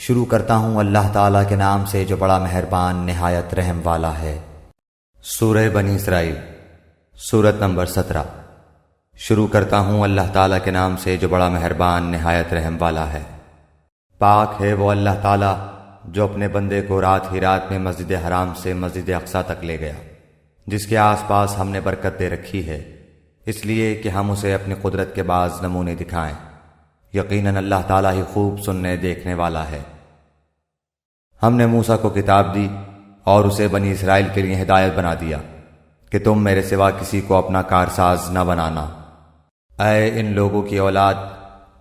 شروع کرتا ہوں اللہ تعالیٰ کے نام سے جو بڑا مہربان نہایت رحم والا ہے۔ سورہ بنی اسرائیل، سورت نمبر 17۔ شروع کرتا ہوں اللہ تعالیٰ کے نام سے جو بڑا مہربان نہایت رحم والا ہے۔ پاک ہے وہ اللہ تعالیٰ جو اپنے بندے کو رات ہی رات میں مسجد حرام سے مسجد اقصیٰ تک لے گیا، جس کے آس پاس ہم نے برکت دے رکھی ہے، اس لیے کہ ہم اسے اپنی قدرت کے بعض نمونے دکھائیں۔ یقیناً اللہ تعالیٰ ہی خوب سننے دیکھنے والا ہے۔ ہم نے موسیٰ کو کتاب دی اور اسے بنی اسرائیل کے لیے ہدایت بنا دیا کہ تم میرے سوا کسی کو اپنا کارساز نہ بنانا۔ اے ان لوگوں کی اولاد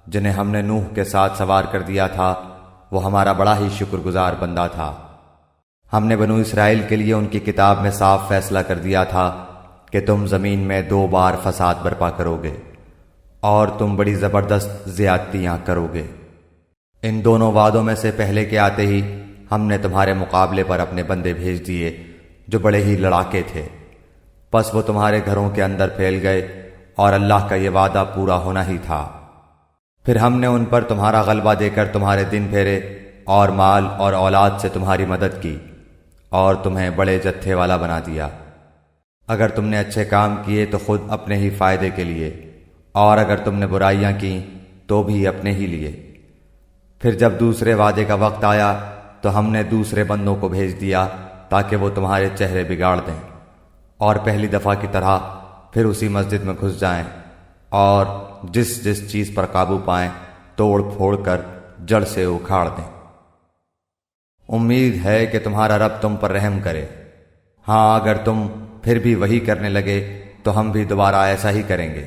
جنہیں ہم نے نوح کے ساتھ سوار کر دیا تھا، وہ ہمارا بڑا ہی شکر گزار بندہ تھا۔ ہم نے بنو اسرائیل کے لیے ان کی کتاب میں صاف فیصلہ کر دیا تھا کہ تم زمین میں 2 بار فساد برپا کرو گے اور تم بڑی زبردست زیادتیاں کرو گے۔ ان دونوں وعدوں میں سے پہلے کے آتے ہی ہم نے تمہارے مقابلے پر اپنے بندے بھیج دیے جو بڑے ہی لڑاکے تھے، پس وہ تمہارے گھروں کے اندر پھیل گئے اور اللہ کا یہ وعدہ پورا ہونا ہی تھا۔ پھر ہم نے ان پر تمہارا غلبہ دے کر تمہارے دن پھیرے اور مال اور اولاد سے تمہاری مدد کی اور تمہیں بڑے جتھے والا بنا دیا۔ اگر تم نے اچھے کام کیے تو خود اپنے ہی فائدے کے لیے، اور اگر تم نے برائیاں کیں تو بھی اپنے ہی لیے۔ پھر جب دوسرے وعدے کا وقت آیا تو ہم نے دوسرے بندوں کو بھیج دیا تاکہ وہ تمہارے چہرے بگاڑ دیں اور پہلی دفعہ کی طرح پھر اسی مسجد میں گھس جائیں اور جس جس چیز پر قابو پائیں توڑ پھوڑ کر جڑ سے اکھاڑ دیں۔ امید ہے کہ تمہارا رب تم پر رحم کرے۔ ہاں اگر تم پھر بھی وہی کرنے لگے تو ہم بھی دوبارہ ایسا ہی کریں گے،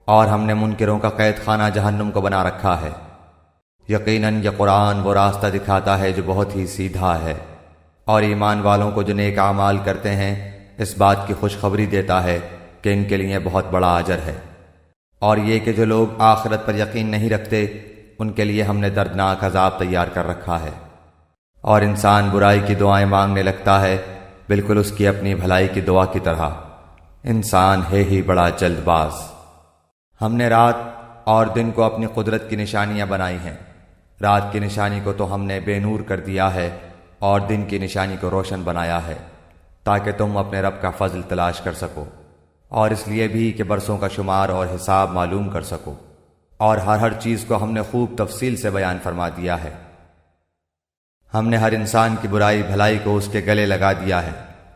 اور ہم نے منکروں کا قید خانہ جہنم کو بنا رکھا ہے۔ یقیناً یہ قرآن وہ راستہ دکھاتا ہے جو بہت ہی سیدھا ہے، اور ایمان والوں کو جو نیک اعمال کرتے ہیں اس بات کی خوشخبری دیتا ہے کہ ان کے لیے بہت بڑا اجر ہے۔ اور یہ کہ جو لوگ آخرت پر یقین نہیں رکھتے ان کے لیے ہم نے دردناک عذاب تیار کر رکھا ہے۔ اور انسان برائی کی دعائیں مانگنے لگتا ہے بالکل اس کی اپنی بھلائی کی دعا کی طرح۔ انسان ہے ہی بڑا جلد باز۔ ہم نے رات اور دن کو اپنی قدرت کی نشانیاں بنائی ہیں۔ رات کی نشانی کو تو ہم نے بے نور کر دیا ہے اور دن کی نشانی کو روشن بنایا ہے تاکہ تم اپنے رب کا فضل تلاش کر سکو، اور اس لیے بھی کہ برسوں کا شمار اور حساب معلوم کر سکو، اور ہر چیز کو ہم نے خوب تفصیل سے بیان فرما دیا ہے۔ ہم نے ہر انسان کی برائی بھلائی کو اس کے گلے لگا دیا ہے،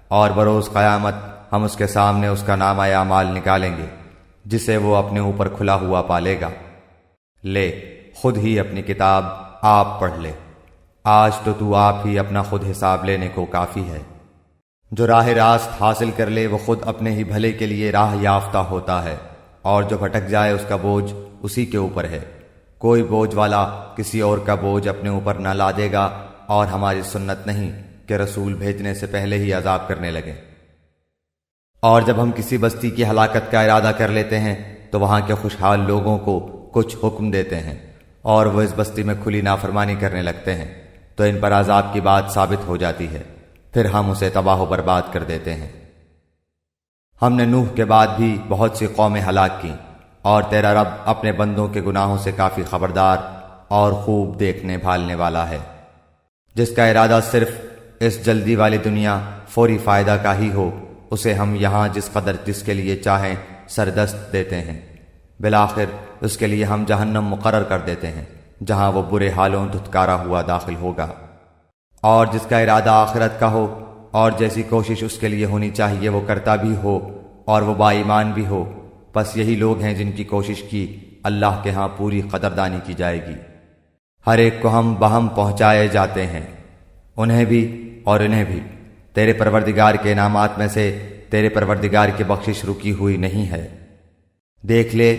اور بروز قیامت ہم اس کے سامنے اس کا نامہ اعمال نکالیں گے جسے وہ اپنے اوپر کھلا ہوا پالے گا۔ لے خود ہی اپنی کتاب آپ پڑھ لے، آج تو آپ ہی اپنا خود حساب لینے کو کافی ہے۔ جو راہ راست حاصل کر لے وہ خود اپنے ہی بھلے کے لیے راہ یافتہ ہوتا ہے، اور جو بھٹک جائے اس کا بوجھ اسی کے اوپر ہے۔ کوئی بوجھ والا کسی اور کا بوجھ اپنے اوپر نہ لا دے گا، اور ہماری سنت نہیں کہ رسول بھیجنے سے پہلے ہی عذاب کرنے لگے۔ اور جب ہم کسی بستی کی ہلاکت کا ارادہ کر لیتے ہیں تو وہاں کے خوشحال لوگوں کو کچھ حکم دیتے ہیں اور وہ اس بستی میں کھلی نافرمانی کرنے لگتے ہیں تو ان پر عذاب کی بات ثابت ہو جاتی ہے، پھر ہم اسے تباہ و برباد کر دیتے ہیں۔ ہم نے نوح کے بعد بھی بہت سی قومیں ہلاک کی، اور تیرا رب اپنے بندوں کے گناہوں سے کافی خبردار اور خوب دیکھنے بھالنے والا ہے۔ جس کا ارادہ صرف اس جلدی والی دنیا فوری فائدہ کا ہی ہو اسے ہم یہاں جس قدر جس کے لیے چاہیں سردست دیتے ہیں، بالآخر اس کے لیے ہم جہنم مقرر کر دیتے ہیں جہاں وہ برے حالوں دھتکارا ہوا داخل ہوگا۔ اور جس کا ارادہ آخرت کا ہو اور جیسی کوشش اس کے لیے ہونی چاہیے وہ کرتا بھی ہو اور وہ با ایمان بھی ہو، بس یہی لوگ ہیں جن کی کوشش کی اللہ کے ہاں پوری قدردانی کی جائے گی۔ ہر ایک کو ہم بہم پہنچائے جاتے ہیں، انہیں بھی اور انہیں بھی۔ تیرے پروردگار کے انعامات میں سے تیرے پروردگار کی بخشش رکی ہوئی نہیں ہے۔ دیکھ لے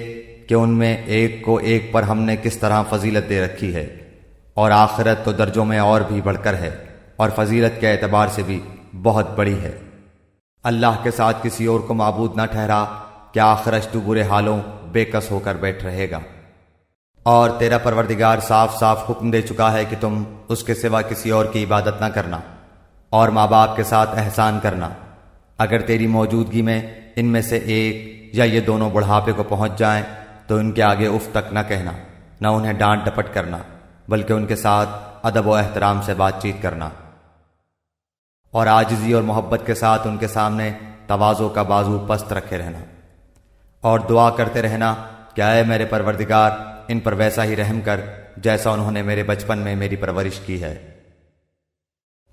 کہ ان میں ایک کو ایک پر ہم نے کس طرح فضیلت دے رکھی ہے، اور آخرت تو درجوں میں اور بھی بڑھ کر ہے اور فضیلت کے اعتبار سے بھی بہت بڑی ہے۔ اللہ کے ساتھ کسی اور کو معبود نہ ٹھہرا کہ آخرش تو برے حالوں بے کس ہو کر بیٹھ رہے گا۔ اور تیرا پروردگار صاف صاف حکم دے چکا ہے کہ تم اس کے سوا کسی اور کی عبادت نہ کرنا، اور ماں باپ کے ساتھ احسان کرنا۔ اگر تیری موجودگی میں ان میں سے ایک یا یہ دونوں بڑھاپے کو پہنچ جائیں تو ان کے آگے اف تک نہ کہنا، نہ انہیں ڈانٹ ڈپٹ کرنا، بلکہ ان کے ساتھ ادب و احترام سے بات چیت کرنا، اور عاجزی اور محبت کے ساتھ ان کے سامنے تواضع کا بازو پست رکھے رہنا، اور دعا کرتے رہنا کہ اے میرے پروردگار ان پر ویسا ہی رحم کر جیسا انہوں نے میرے بچپن میں میری پرورش کی ہے۔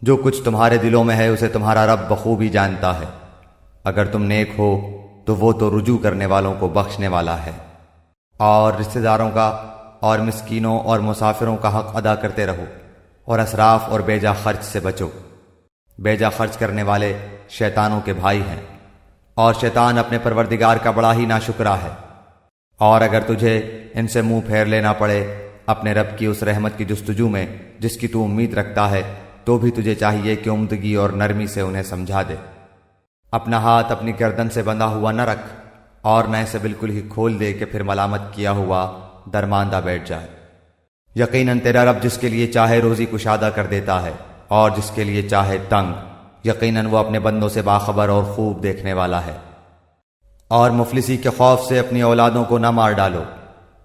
جو کچھ تمہارے دلوں میں ہے اسے تمہارا رب بخوبی جانتا ہے۔ اگر تم نیک ہو تو وہ تو رجوع کرنے والوں کو بخشنے والا ہے۔ اور رشتہ داروں کا اور مسکینوں اور مسافروں کا حق ادا کرتے رہو، اور اسراف اور بیجا خرچ سے بچو۔ بیجا خرچ کرنے والے شیطانوں کے بھائی ہیں، اور شیطان اپنے پروردگار کا بڑا ہی ناشکرا ہے۔ اور اگر تجھے ان سے منہ پھیر لینا پڑے اپنے رب کی اس رحمت کی جستجو میں جس کی تو امید رکھتا ہے، تو بھی تجھے چاہیے کہ عمدگی اور نرمی سے انہیں سمجھا دے۔ اپنا ہاتھ اپنی گردن سے بندھا ہوا نہ رکھ، اور نہ اسے بالکل ہی کھول دے کہ پھر ملامت کیا ہوا درماندہ بیٹھ جائے۔ یقیناً تیرا رب جس کے لیے چاہے روزی کشادہ کر دیتا ہے، اور جس کے لیے چاہے تنگ۔ یقیناً وہ اپنے بندوں سے باخبر اور خوب دیکھنے والا ہے۔ اور مفلسی کے خوف سے اپنی اولادوں کو نہ مار ڈالو،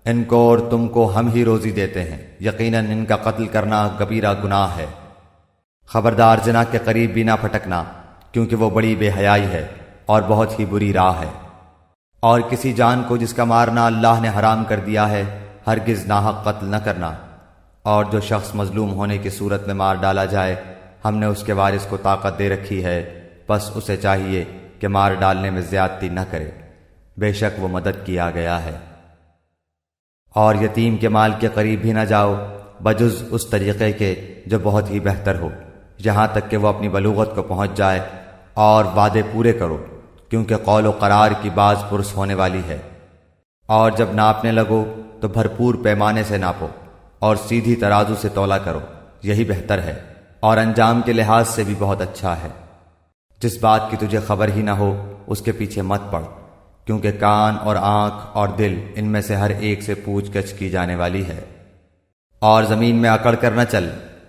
ان کو اور تم کو ہم ہی روزی دیتے ہیں، یقیناً ان کا قتل کرنا کبیرہ گناہ ہے۔ خبردار زنا کے قریب بھی نہ پھٹکنا، کیونکہ وہ بڑی بے حیائی ہے اور بہت ہی بری راہ ہے۔ اور کسی جان کو جس کا مارنا اللہ نے حرام کر دیا ہے ہرگز ناحق قتل نہ کرنا۔ اور جو شخص مظلوم ہونے کی صورت میں مار ڈالا جائے، ہم نے اس کے وارث کو طاقت دے رکھی ہے، بس اسے چاہیے کہ مار ڈالنے میں زیادتی نہ کرے، بے شک وہ مدد کیا گیا ہے۔ اور یتیم کے مال کے قریب بھی نہ جاؤ بجز اس طریقے کے جو بہت ہی بہتر ہو، یہاں تک کہ وہ اپنی بلوغت کو پہنچ جائے، اور وعدے پورے کرو، کیونکہ قول و قرار کی باز پرس ہونے والی ہے۔ اور جب ناپنے لگو تو بھرپور پیمانے سے ناپو، اور سیدھی ترازو سے تولا کرو، یہی بہتر ہے، اور انجام کے لحاظ سے بھی بہت اچھا ہے۔ جس بات کی تجھے خبر ہی نہ ہو اس کے پیچھے مت پڑ، کیونکہ کان اور آنکھ اور دل ان میں سے ہر ایک سے پوچھ گچھ کی جانے والی ہے۔ اور زمین میں اکڑ کر نہ چل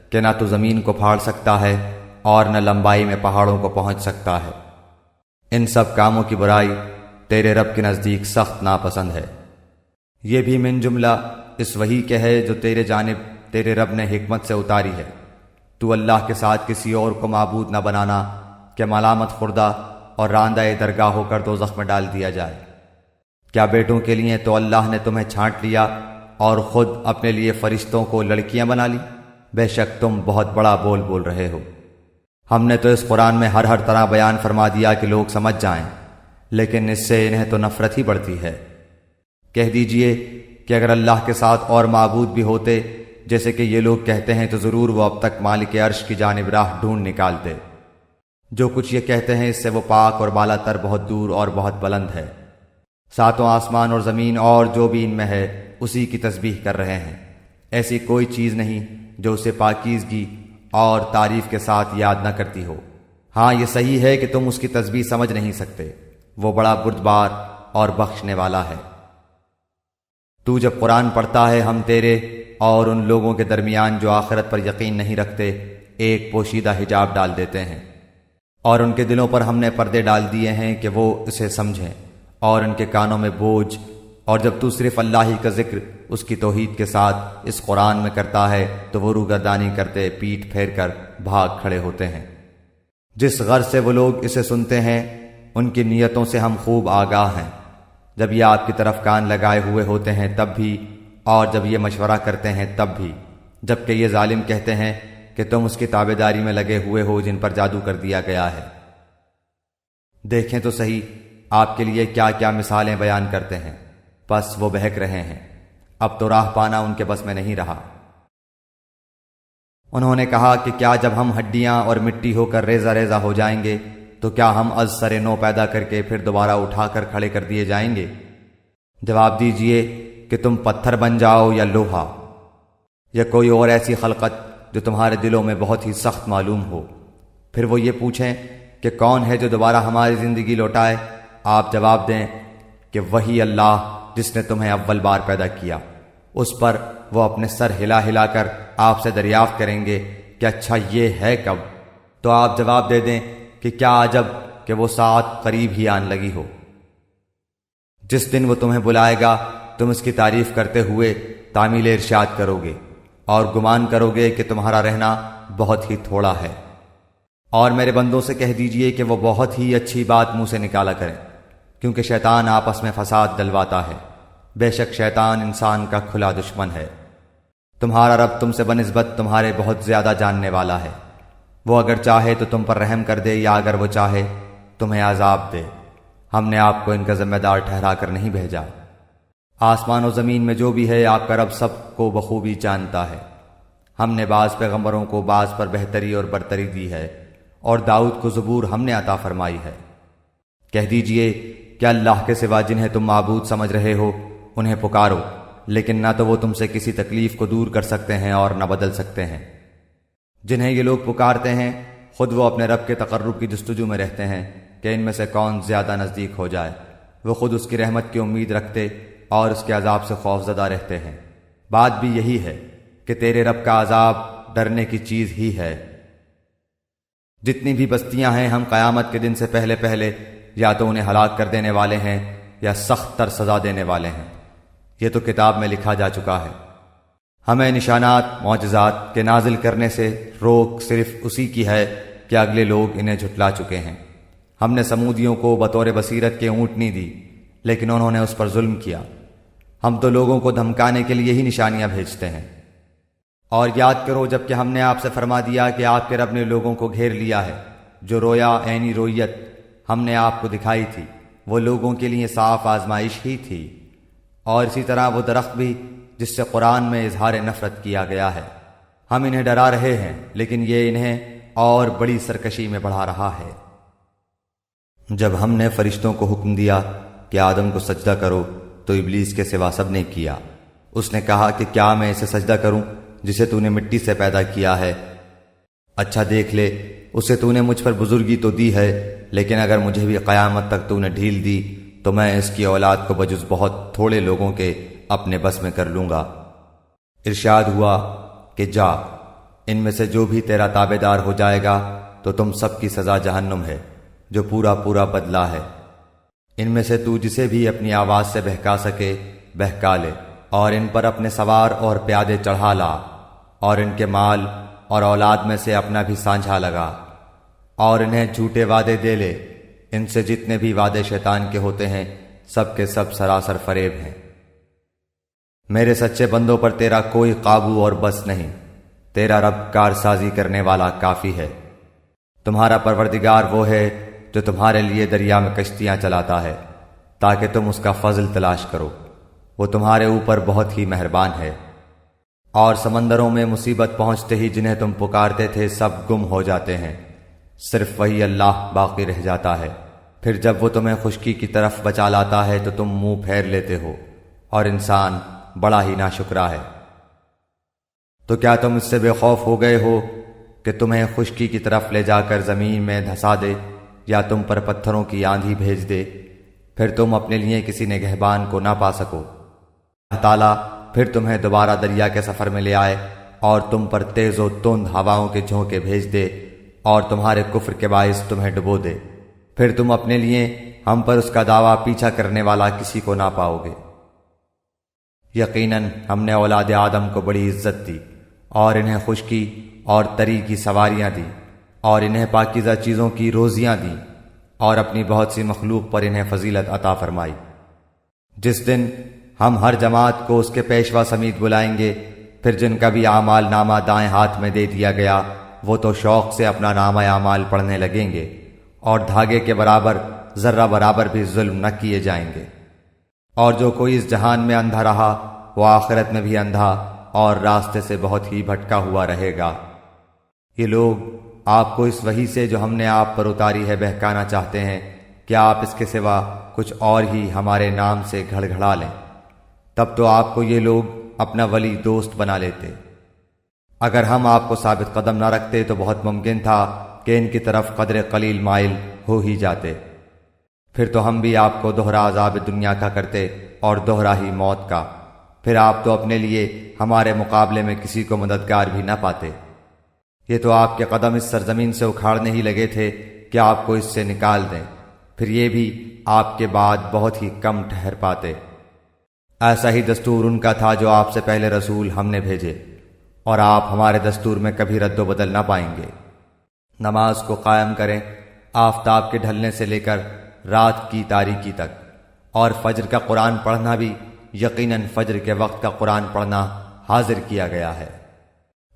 کہ نہ تو زمین کو پھاڑ سکتا ہے اور نہ لمبائی میں پہاڑوں کو پہنچ سکتا ہے۔ ان سب کاموں کی برائی تیرے رب کے نزدیک سخت ناپسند ہے۔ یہ بھی من جملہ اس وحی کے ہے جو تیرے جانب تیرے رب نے حکمت سے اتاری ہے۔ تو اللہ کے ساتھ کسی اور کو معبود نہ بنانا کہ ملامت خوردہ اور راندہ درگاہ ہو کر دوزخ میں ڈال دیا جائے۔ کیا بیٹوں کے لیے تو اللہ نے تمہیں چھانٹ لیا اور خود اپنے لیے فرشتوں کو لڑکیاں بنا لی؟ بے شک تم بہت بڑا بول بول رہے ہو۔ ہم نے تو اس قرآن میں ہر طرح بیان فرما دیا کہ لوگ سمجھ جائیں، لیکن اس سے انہیں تو نفرت ہی بڑھتی ہے۔ کہہ دیجئے کہ اگر اللہ کے ساتھ اور معبود بھی ہوتے جیسے کہ یہ لوگ کہتے ہیں تو ضرور وہ اب تک مالک عرش کی جانب راہ ڈھونڈ نکالتے۔ جو کچھ یہ کہتے ہیں اس سے وہ پاک اور بالا تر بہت دور اور بہت بلند ہے۔ ساتوں آسمان اور زمین اور جو بھی ان میں ہے اسی کی تسبیح کر رہے ہیں۔ ایسی کوئی چیز نہیں جو اسے پاکیزگی اور تعریف کے ساتھ یاد نہ کرتی ہو۔ ہاں یہ صحیح ہے کہ تم اس کی تسبیح سمجھ نہیں سکتے، وہ بڑا بردبار اور بخشنے والا ہے۔ تو جب قرآن پڑھتا ہے ہم تیرے اور ان لوگوں کے درمیان جو آخرت پر یقین نہیں رکھتے ایک پوشیدہ حجاب ڈال دیتے ہیں، اور ان کے دلوں پر ہم نے پردے ڈال دیے ہیں کہ وہ اسے سمجھیں، اور ان کے کانوں میں بوجھ۔ اور جب تو صرف اللہ ہی کا ذکر اس کی توحید کے ساتھ اس قرآن میں کرتا ہے تو وہ روگردانی کرتے پیٹ پھیر کر بھاگ کھڑے ہوتے ہیں۔ جس غرض سے وہ لوگ اسے سنتے ہیں ان کی نیتوں سے ہم خوب آگاہ ہیں۔ جب یہ آپ کی طرف کان لگائے ہوئے ہوتے ہیں تب بھی، اور جب یہ مشورہ کرتے ہیں تب بھی، جبکہ یہ ظالم کہتے ہیں کہ تم اس کی تابعداری میں لگے ہوئے ہو جن پر جادو کر دیا گیا ہے۔ دیکھیں تو صحیح آپ کے لیے کیا کیا مثالیں بیان کرتے ہیں، بس وہ بہک رہے ہیں، اب تو راہ پانا ان کے بس میں نہیں رہا۔ انہوں نے کہا کہ کیا جب ہم ہڈیاں اور مٹی ہو کر ریزہ ریزہ ہو جائیں گے تو کیا ہم از سر نو پیدا کر کے پھر دوبارہ اٹھا کر کھڑے کر دیے جائیں گے؟ جواب دیجئے کہ تم پتھر بن جاؤ یا لوہا، یا کوئی اور ایسی خلقت جو تمہارے دلوں میں بہت ہی سخت معلوم ہو۔ پھر وہ یہ پوچھیں کہ کون ہے جو دوبارہ ہماری زندگی لوٹائے؟ آپ جواب دیں کہ وہی اللہ جس نے تمہیں اول بار پیدا کیا۔ اس پر وہ اپنے سر ہلا ہلا کر آپ سے دریافت کریں گے کہ اچھا یہ ہے کب؟ تو آپ جواب دے دیں کہ کیا عجب کہ وہ ساعت قریب ہی آن لگی ہو۔ جس دن وہ تمہیں بلائے گا تم اس کی تعریف کرتے ہوئے تعمیل ارشاد کرو گے، اور گمان کرو گے کہ تمہارا رہنا بہت ہی تھوڑا ہے۔ اور میرے بندوں سے کہہ دیجئے کہ وہ بہت ہی اچھی بات منہ سے نکالا کریں، کیونکہ شیطان آپس میں فساد ڈلواتا ہے۔ بے شک شیطان انسان کا کھلا دشمن ہے۔ تمہارا رب تم سے بنسبت تمہارے بہت زیادہ جاننے والا ہے۔ وہ اگر چاہے تو تم پر رحم کر دے، یا اگر وہ چاہے تمہیں عذاب دے۔ ہم نے آپ کو ان کا ذمہ دار ٹھہرا کر نہیں بھیجا۔ آسمان و زمین میں جو بھی ہے آپ کا رب سب کو بخوبی جانتا ہے۔ ہم نے بعض پیغمبروں کو بعض پر بہتری اور برتری دی ہے، اور داؤد کو زبور ہم نے عطا فرمائی ہے۔ کہہ دیجئے کہ اللہ کے سوا جنہیں تم معبود سمجھ رہے ہو انہیں پکارو، لیکن نہ تو وہ تم سے کسی تکلیف کو دور کر سکتے ہیں اور نہ بدل سکتے ہیں۔ جنہیں یہ لوگ پکارتے ہیں خود وہ اپنے رب کے تقرب کی جستجو میں رہتے ہیں کہ ان میں سے کون زیادہ نزدیک ہو جائے۔ وہ خود اس کی رحمت کی امید رکھتے اور اس کے عذاب سے خوف زدہ رہتے ہیں۔ بات بھی یہی ہے کہ تیرے رب کا عذاب ڈرنے کی چیز ہی ہے۔ جتنی بھی بستیاں ہیں ہم قیامت کے دن سے پہلے پہلے یا تو انہیں ہلاک کر دینے والے ہیں یا سخت تر سزا دینے والے ہیں۔ یہ تو کتاب میں لکھا جا چکا ہے۔ ہمیں نشانات معجزات کے نازل کرنے سے روک صرف اسی کی ہے کہ اگلے لوگ انہیں جھٹلا چکے ہیں۔ ہم نے سمودیوں کو بطور بصیرت کے اونٹنی دی، لیکن انہوں نے اس پر ظلم کیا۔ ہم تو لوگوں کو دھمکانے کے لیے ہی نشانیاں بھیجتے ہیں۔ اور یاد کرو جب کہ ہم نے آپ سے فرما دیا کہ آپ کے رب نے لوگوں کو گھیر لیا ہے، جو رویا عینی رویت ہم نے آپ کو دکھائی تھی وہ لوگوں کے لیے صاف آزمائش ہی تھی۔ اور اسی طرح وہ درخت بھی جس سے قرآن میں اظہار نفرت کیا گیا ہے، ہم انہیں ڈرا رہے ہیں لیکن یہ انہیں اور بڑی سرکشی میں بڑھا رہا ہے۔ جب ہم نے فرشتوں کو حکم دیا کہ آدم کو سجدہ کرو تو ابلیس کے سوا سب نے کیا۔ اس نے کہا کہ کیا میں اسے سجدہ کروں جسے تو نے مٹی سے پیدا کیا ہے؟ اچھا دیکھ لے، اسے تو نے مجھ پر بزرگی تو دی ہے، لیکن اگر مجھے بھی قیامت تک تو نے ڈھیل دی تو میں اس کی اولاد کو بجز بہت تھوڑے لوگوں کے اپنے بس میں کر لوں گا۔ ارشاد ہوا کہ جا، ان میں سے جو بھی تیرا تابع دار ہو جائے گا تو تم سب کی سزا جہنم ہے، جو پورا پورا بدلہ ہے۔ ان میں سے تو جسے بھی اپنی آواز سے بہکا سکے بہکا لے، اور ان پر اپنے سوار اور پیادے چڑھا لا، اور ان کے مال اور اولاد میں سے اپنا بھی سانجھا لگا، اور انہیں جھوٹے وعدے دے لے۔ ان سے جتنے بھی وعدے شیطان کے ہوتے ہیں سب کے سب سراسر فریب ہیں۔ میرے سچے بندوں پر تیرا کوئی قابو اور بس نہیں، تیرا رب کارسازی کرنے والا کافی ہے۔ تمہارا پروردگار وہ ہے جو تمہارے لیے دریا میں کشتیاں چلاتا ہے تاکہ تم اس کا فضل تلاش کرو، وہ تمہارے اوپر بہت ہی مہربان ہے۔ اور سمندروں میں مصیبت پہنچتے ہی جنہیں تم پکارتے تھے سب گم ہو جاتے ہیں، صرف وہی اللہ باقی رہ جاتا ہے۔ پھر جب وہ تمہیں خشکی کی طرف بچا لاتا ہے تو تم منہ پھیر لیتے ہو، اور انسان بڑا ہی ناشکرا ہے۔ تو کیا تم اس سے بے خوف ہو گئے ہو کہ تمہیں خشکی کی طرف لے جا کر زمین میں دھسا دے یا تم پر پتھروں کی آندھی بھیج دے، پھر تم اپنے لیے کسی نگہبان کو نہ پا سکو؟ اللہ تعالیٰ پھر تمہیں دوبارہ دریا کے سفر میں لے آئے اور تم پر تیز و تند ہواؤں کے جھونکے بھیج دے اور تمہارے کفر کے باعث تمہیں ڈبو دے، پھر تم اپنے لیے ہم پر اس کا دعویٰ پیچھا کرنے والا کسی کو نہ پاؤ گے۔ یقیناً ہم نے اولاد آدم کو بڑی عزت دی اور انہیں خشکی اور تری کی سواریاں دی، اور انہیں پاکیزہ چیزوں کی روزیاں دیں، اور اپنی بہت سی مخلوق پر انہیں فضیلت عطا فرمائی۔ جس دن ہم ہر جماعت کو اس کے پیشوا سمیت بلائیں گے، پھر جن کا بھی اعمال نامہ دائیں ہاتھ میں دے دیا گیا وہ تو شوق سے اپنا نامہ اعمال پڑھنے لگیں گے، اور دھاگے کے برابر ذرہ برابر بھی ظلم نہ کیے جائیں گے۔ اور جو کوئی اس جہان میں اندھا رہا وہ آخرت میں بھی اندھا اور راستے سے بہت ہی بھٹکا ہوا رہے گا۔ یہ لوگ آپ کو اس وحی سے جو ہم نے آپ پر اتاری ہے بہکانا چاہتے ہیں کہ آپ اس کے سوا کچھ اور ہی ہمارے نام سے گھڑ گھڑا لیں، تب تو آپ کو یہ لوگ اپنا ولی دوست بنا لیتے۔ اگر ہم آپ کو ثابت قدم نہ رکھتے تو بہت ممکن تھا کہ ان کی طرف قدر قلیل مائل ہو ہی جاتے، پھر تو ہم بھی آپ کو دوہرا عذاب دنیا کا کرتے اور دوہرا ہی موت کا، پھر آپ تو اپنے لیے ہمارے مقابلے میں کسی کو مددگار بھی نہ پاتے۔ یہ تو آپ کے قدم اس سرزمین سے اکھاڑنے ہی لگے تھے کہ آپ کو اس سے نکال دیں، پھر یہ بھی آپ کے بعد بہت ہی کم ٹھہر پاتے۔ ایسا ہی دستور ان کا تھا جو آپ سے پہلے رسول ہم نے بھیجے، اور آپ ہمارے دستور میں کبھی رد و بدل نہ پائیں گے۔ نماز کو قائم کریں آفتاب کے ڈھلنے سے لے کر رات کی تاریکی تک، اور فجر کا قرآن پڑھنا بھی یقیناً فجر کے وقت کا قرآن پڑھنا حاضر کیا گیا ہے۔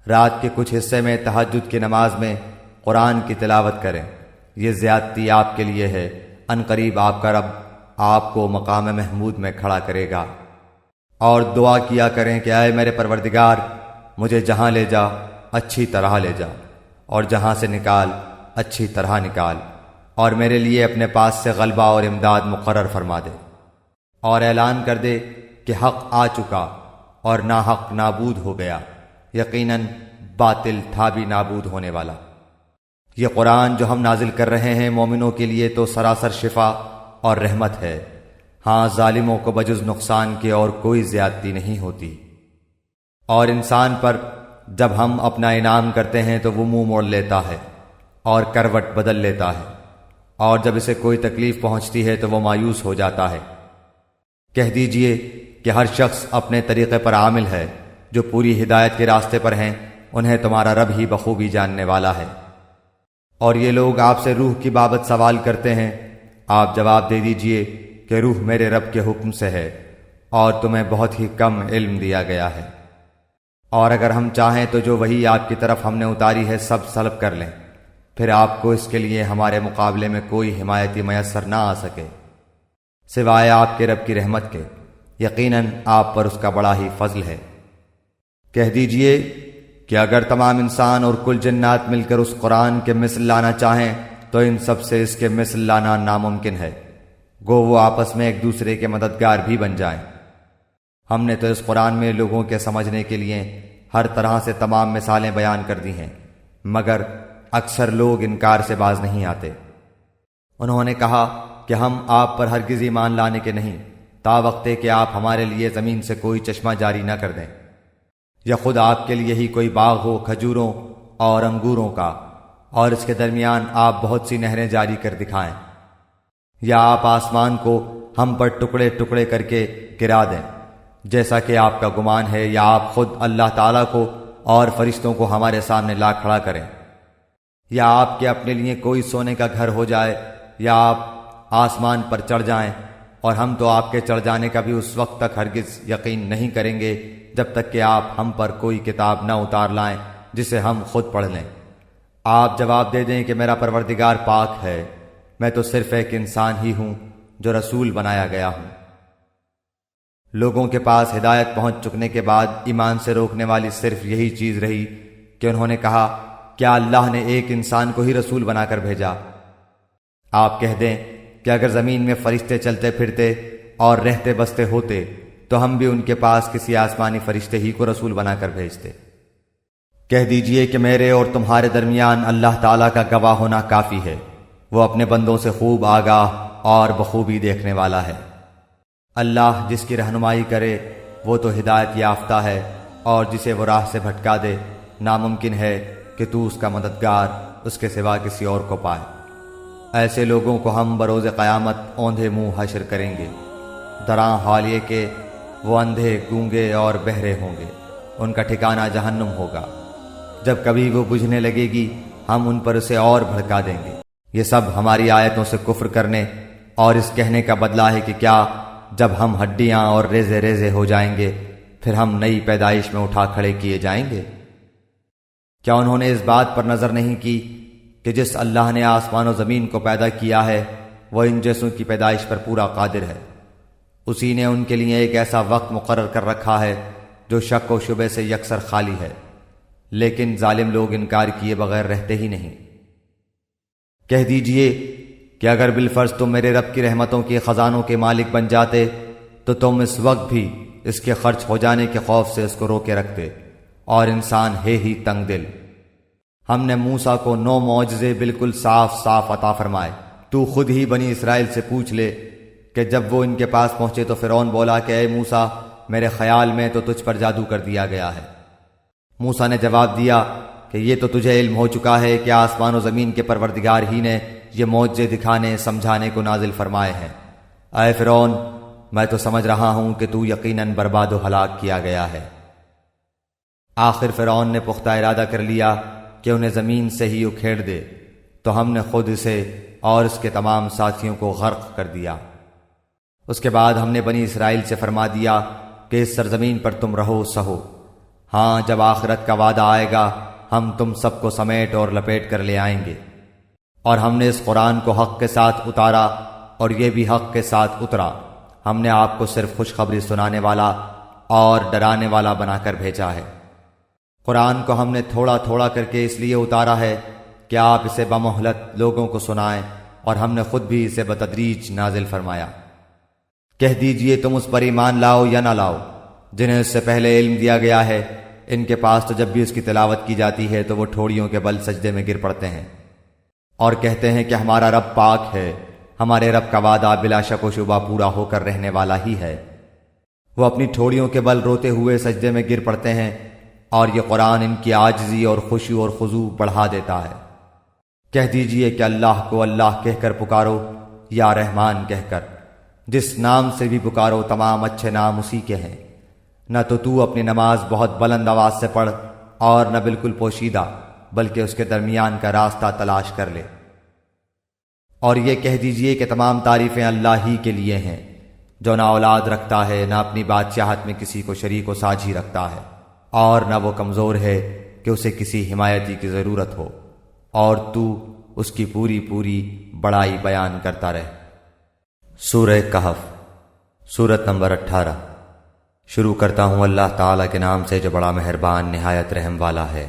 رات کے کچھ حصے میں تہجد کی نماز میں قرآن کی تلاوت کریں، یہ زیادتی آپ کے لیے ہے، ان قریب آپ کا رب آپ کو مقام محمود میں کھڑا کرے گا۔ اور دعا کیا کریں کہ اے میرے پروردگار، مجھے جہاں لے جا اچھی طرح لے جا، اور جہاں سے نکال اچھی طرح نکال، اور میرے لیے اپنے پاس سے غلبہ اور امداد مقرر فرما دے، اور اعلان کر دے کہ حق آ چکا اور ناحق نابود ہو گیا، یقیناً باطل تھا بھی نابود ہونے والا۔ یہ قرآن جو ہم نازل کر رہے ہیں مومنوں کے لیے تو سراسر شفا اور رحمت ہے، ہاں ظالموں کو بجز نقصان کے اور کوئی زیادتی نہیں ہوتی۔ اور انسان پر جب ہم اپنا انعام کرتے ہیں تو وہ منہ موڑ لیتا ہے اور کروٹ بدل لیتا ہے، اور جب اسے کوئی تکلیف پہنچتی ہے تو وہ مایوس ہو جاتا ہے۔ کہہ دیجئے کہ ہر شخص اپنے طریقے پر عامل ہے، جو پوری ہدایت کے راستے پر ہیں انہیں تمہارا رب ہی بخوبی جاننے والا ہے۔ اور یہ لوگ آپ سے روح کی بابت سوال کرتے ہیں، آپ جواب دے دیجئے کہ روح میرے رب کے حکم سے ہے، اور تمہیں بہت ہی کم علم دیا گیا ہے۔ اور اگر ہم چاہیں تو جو وحی آپ کی طرف ہم نے اتاری ہے سب سلب کر لیں، پھر آپ کو اس کے لیے ہمارے مقابلے میں کوئی حمایتی میسر نہ آ سکے سوائے آپ کے رب کی رحمت کے، یقیناً آپ پر اس کا بڑا ہی فضل ہے۔ کہہ دیجئے کہ اگر تمام انسان اور کل جنات مل کر اس قرآن کے مثل لانا چاہیں تو ان سب سے اس کے مثل لانا ناممکن ہے، گو وہ آپس میں ایک دوسرے کے مددگار بھی بن جائیں۔ ہم نے تو اس قرآن میں لوگوں کے سمجھنے کے لیے ہر طرح سے تمام مثالیں بیان کر دی ہیں، مگر اکثر لوگ انکار سے باز نہیں آتے۔ انہوں نے کہا کہ ہم آپ پر ہرگز ایمان لانے کے نہیں، تا وقتے کہ آپ ہمارے لیے زمین سے کوئی چشمہ جاری نہ کر دیں، یا خود آپ کے لیے ہی کوئی باغ ہو کھجوروں اور انگوروں کا، اور اس کے درمیان آپ بہت سی نہریں جاری کر دکھائیں، یا آپ آسمان کو ہم پر ٹکڑے ٹکڑے کر کے گرا دیں جیسا کہ آپ کا گمان ہے، یا آپ خود اللہ تعالیٰ کو اور فرشتوں کو ہمارے سامنے لا کھڑا کریں، یا آپ کے اپنے لیے کوئی سونے کا گھر ہو جائے، یا آپ آسمان پر چڑھ جائیں، اور ہم تو آپ کے چڑھ جانے کا بھی اس وقت تک ہرگز یقین نہیں کریں گے جب تک کہ آپ ہم پر کوئی کتاب نہ اتار لائیں جسے ہم خود پڑھ لیں۔ آپ جواب دے دیں کہ میرا پروردگار پاک ہے، میں تو صرف ایک انسان ہی ہوں جو رسول بنایا گیا ہوں۔ لوگوں کے پاس ہدایت پہنچ چکنے کے بعد ایمان سے روکنے والی صرف یہی چیز رہی کہ انہوں نے کہا کیا اللہ نے ایک انسان کو ہی رسول بنا کر بھیجا؟ آپ کہہ دیں کہ اگر زمین میں فرشتے چلتے پھرتے اور رہتے بستے ہوتے تو ہم بھی ان کے پاس کسی آسمانی فرشتے ہی کو رسول بنا کر بھیجتے۔ کہہ دیجئے کہ میرے اور تمہارے درمیان اللہ تعالیٰ کا گواہ ہونا کافی ہے، وہ اپنے بندوں سے خوب آگاہ اور بخوبی دیکھنے والا ہے۔ اللہ جس کی رہنمائی کرے وہ تو ہدایت یافتہ ہے، اور جسے وہ راہ سے بھٹکا دے ناممکن ہے کہ تو اس کا مددگار اس کے سوا کسی اور کو پائے۔ ایسے لوگوں کو ہم بروز قیامت اوندھے منہ حشر کریں گے، دراں حال یہ کہ وہ اندھے گونگے اور بہرے ہوں گے، ان کا ٹھکانہ جہنم ہوگا، جب کبھی وہ بجھنے لگے گی ہم ان پر اسے اور بھڑکا دیں گے۔ یہ سب ہماری آیتوں سے کفر کرنے اور اس کہنے کا بدلہ ہے کہ کیا جب ہم ہڈیاں اور ریزے ریزے ہو جائیں گے پھر ہم نئی پیدائش میں اٹھا کھڑے کیے جائیں گے؟ کیا انہوں نے اس بات پر نظر نہیں کی کہ جس اللہ نے آسمان و زمین کو پیدا کیا ہے وہ ان جیسوں کی پیدائش پر پورا قادر ہے؟ اسی نے ان کے لیے ایک ایسا وقت مقرر کر رکھا ہے جو شک و شبے سے یکسر خالی ہے، لیکن ظالم لوگ انکار کیے بغیر رہتے ہی نہیں۔ کہہ دیجئے کہ اگر بالفرض تم میرے رب کی رحمتوں کے خزانوں کے مالک بن جاتے تو تم اس وقت بھی اس کے خرچ ہو جانے کے خوف سے اس کو روکے رکھتے، اور انسان ہے ہی تنگ دل۔ ہم نے موسیٰ کو 9 معجزے بالکل صاف صاف عطا فرمائے، تو خود ہی بنی اسرائیل سے پوچھ لے کہ جب وہ ان کے پاس پہنچے تو فرعون بولا کہ اے موسیٰ میرے خیال میں تو تجھ پر جادو کر دیا گیا ہے۔ موسیٰ نے جواب دیا کہ یہ تو تجھے علم ہو چکا ہے کہ آسمان و زمین کے پروردگار ہی نے یہ معجزے دکھانے سمجھانے کو نازل فرمائے ہیں۔ اے فرعون میں تو سمجھ رہا ہوں کہ تو یقیناً برباد و ہلاک کیا گیا ہے۔ آخر فرعون نے پختہ ارادہ کر لیا کہ انہیں زمین سے ہی اکھیڑ دے، تو ہم نے خود اسے اور اس کے تمام ساتھیوں کو غرق کر دیا۔ اس کے بعد ہم نے بنی اسرائیل سے فرما دیا کہ اس سرزمین پر تم رہو سہو، ہاں جب آخرت کا وعدہ آئے گا ہم تم سب کو سمیٹ اور لپیٹ کر لے آئیں گے۔ اور ہم نے اس قرآن کو حق کے ساتھ اتارا اور یہ بھی حق کے ساتھ اترا۔ ہم نے آپ کو صرف خوشخبری سنانے والا اور ڈرانے والا بنا کر بھیجا ہے۔ قرآن کو ہم نے تھوڑا تھوڑا کر کے اس لیے اتارا ہے کہ آپ اسے بمہلت لوگوں کو سنائیں، اور ہم نے خود بھی اسے بتدریج نازل فرمایا۔ کہہ دیجئے تم اس پر ایمان لاؤ یا نہ لاؤ جنہیں اس سے پہلے علم دیا گیا ہے، ان کے پاس تو جب بھی اس کی تلاوت کی جاتی ہے تو وہ ٹھوڑیوں کے بل سجدے میں گر پڑتے ہیں اور کہتے ہیں کہ ہمارا رب پاک ہے، ہمارے رب کا وعدہ بلا شک و شبہ پورا ہو کر رہنے والا ہی ہے۔ وہ اپنی ٹھوڑیوں کے بل روتے ہوئے سجدے میں گر پڑتے ہیں، اور یہ قرآن ان کی عاجزی اور خشوع اور خضوع بڑھا دیتا ہے۔ کہہ دیجئے کہ اللہ کو اللہ کہہ کر پکارو یا رحمان کہہ کر، جس نام سے بھی پکارو تمام اچھے نام اسی کے ہیں۔ نہ تو اپنی نماز بہت بلند آواز سے پڑھ اور نہ بالکل پوشیدہ، بلکہ اس کے درمیان کا راستہ تلاش کر لے۔ اور یہ کہہ دیجئے کہ تمام تعریفیں اللہ ہی کے لیے ہیں، جو نہ اولاد رکھتا ہے، نہ اپنی بادشاہت میں کسی کو شریک و ساجھی رکھتا ہے، اور نہ وہ کمزور ہے کہ اسے کسی حمایتی کی ضرورت ہو، اور تو اس کی پوری پوری بڑائی بیان کرتا رہ۔ سورہ کہف، سورت نمبر 18۔ شروع کرتا ہوں اللہ تعالیٰ کے نام سے جو بڑا مہربان نہایت رحم والا ہے۔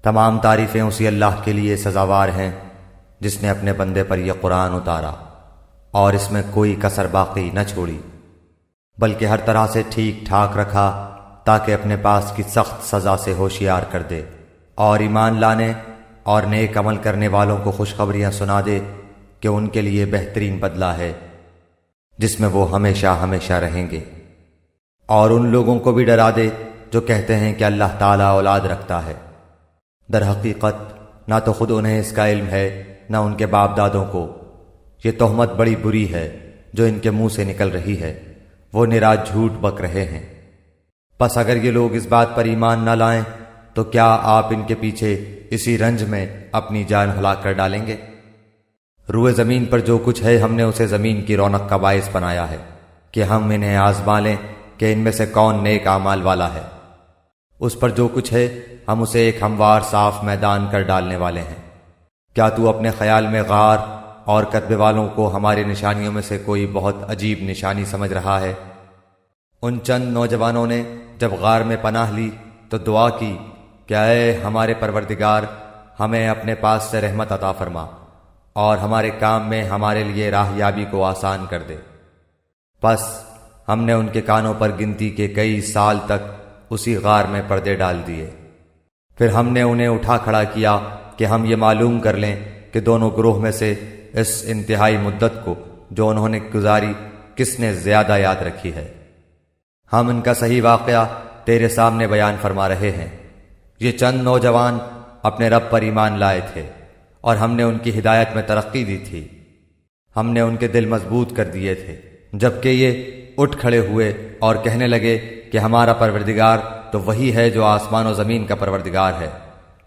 تمام تعریفیں اسی اللہ کے لیے سزاوار ہیں جس نے اپنے بندے پر یہ قرآن اتارا اور اس میں کوئی کسر باقی نہ چھوڑی، بلکہ ہر طرح سے ٹھیک ٹھاک رکھا تاکہ اپنے پاس کی سخت سزا سے ہوشیار کر دے، اور ایمان لانے اور نیک عمل کرنے والوں کو خوشخبریاں سنا دے کہ ان کے لیے بہترین بدلہ ہے جس میں وہ ہمیشہ ہمیشہ رہیں گے، اور ان لوگوں کو بھی ڈرا دے جو کہتے ہیں کہ اللہ تعالیٰ اولاد رکھتا ہے۔ در حقیقت نہ تو خود انہیں اس کا علم ہے نہ ان کے باپ دادوں کو۔ یہ تہمت بڑی بری ہے جو ان کے منہ سے نکل رہی ہے، وہ نرا جھوٹ بک رہے ہیں۔ پس اگر یہ لوگ اس بات پر ایمان نہ لائیں تو کیا آپ ان کے پیچھے اسی رنج میں اپنی جان ہلاک کر ڈالیں گے؟ روئے زمین پر جو کچھ ہے ہم نے اسے زمین کی رونق کا باعث بنایا ہے کہ ہم انہیں آزما لیں کہ ان میں سے کون نیک اعمال والا ہے۔ اس پر جو کچھ ہے ہم اسے ایک ہموار صاف میدان کر ڈالنے والے ہیں۔ کیا تو اپنے خیال میں غار اور کتبے والوں کو ہماری نشانیوں میں سے کوئی بہت عجیب نشانی سمجھ رہا ہے؟ ان چند نوجوانوں نے جب غار میں پناہ لی تو دعا کی کہ اے ہمارے پروردگار، ہمیں اپنے پاس سے رحمت عطا فرما اور ہمارے کام میں ہمارے لیے راہیابی کو آسان کر دے۔ پس ہم نے ان کے کانوں پر گنتی کے کئی سال تک اسی غار میں پردے ڈال دیے۔ پھر ہم نے انہیں اٹھا کھڑا کیا کہ ہم یہ معلوم کر لیں کہ دونوں گروہ میں سے اس انتہائی مدت کو جو انہوں نے گزاری کس نے زیادہ یاد رکھی ہے۔ ہم ان کا صحیح واقعہ تیرے سامنے بیان فرما رہے ہیں۔ یہ چند نوجوان اپنے رب پر ایمان لائے تھے اور ہم نے ان کی ہدایت میں ترقی دی تھی۔ ہم نے ان کے دل مضبوط کر دیے تھے، جبکہ یہ اٹھ کھڑے ہوئے اور کہنے لگے کہ ہمارا پروردگار تو وہی ہے جو آسمان و زمین کا پروردگار ہے،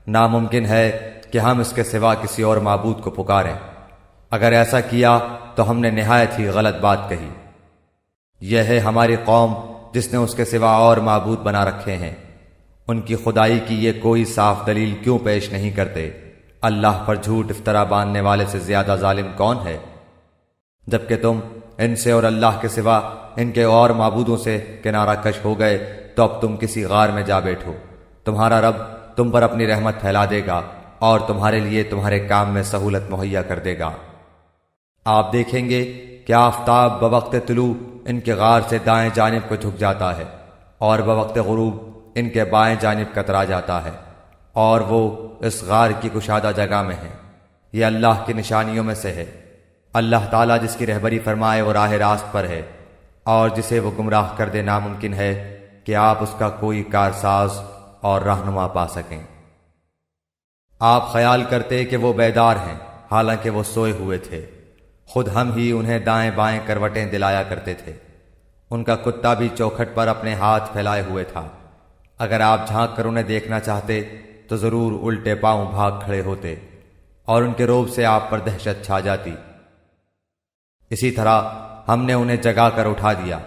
ناممکن ہے کہ ہم اس کے سوا کسی اور معبود کو پکاریں۔ اگر ایسا کیا تو ہم نے نہایت ہی غلط بات کہی۔ یہ ہے ہماری قوم جس نے اس کے سوا اور معبود بنا رکھے ہیں، ان کی خدائی کی یہ کوئی صاف دلیل کیوں پیش نہیں کرتے؟ اللہ پر جھوٹ افطرا باندھنے والے سے زیادہ ظالم کون ہے؟ جبکہ تم ان سے اور اللہ کے سوا ان کے اور معبودوں سے کنارہ کش ہو گئے تو اب تم کسی غار میں جا بیٹھو، تمہارا رب تم پر اپنی رحمت پھیلا دے گا اور تمہارے لیے تمہارے کام میں سہولت مہیا کر دے گا۔ آپ دیکھیں گے کہ آفتاب بوقت طلوع ان کے غار سے دائیں جانب کو جھک جاتا ہے اور بوقت غروب ان کے بائیں جانب کترا جاتا ہے، اور وہ اس غار کی کشادہ جگہ میں ہے۔ یہ اللہ کی نشانیوں میں سے ہے۔ اللہ تعالیٰ جس کی رہبری فرمائے وہ راہ راست پر ہے، اور جسے وہ گمراہ کر دے ناممکن ہے کہ آپ اس کا کوئی کارساز اور رہنما پا سکیں۔ آپ خیال کرتے کہ وہ بیدار ہیں، حالانکہ وہ سوئے ہوئے تھے۔ خود ہم ہی انہیں دائیں بائیں کروٹیں دلایا کرتے تھے۔ ان کا کتا بھی چوکھٹ پر اپنے ہاتھ پھیلائے ہوئے تھا۔ اگر آپ جھانک کر انہیں دیکھنا چاہتے تو ضرور الٹے پاؤں بھاگ کھڑے ہوتے اور ان کے روب سے آپ پر دہشت چھا جاتی۔ اسی طرح ہم نے انہیں جگا کر اٹھا دیا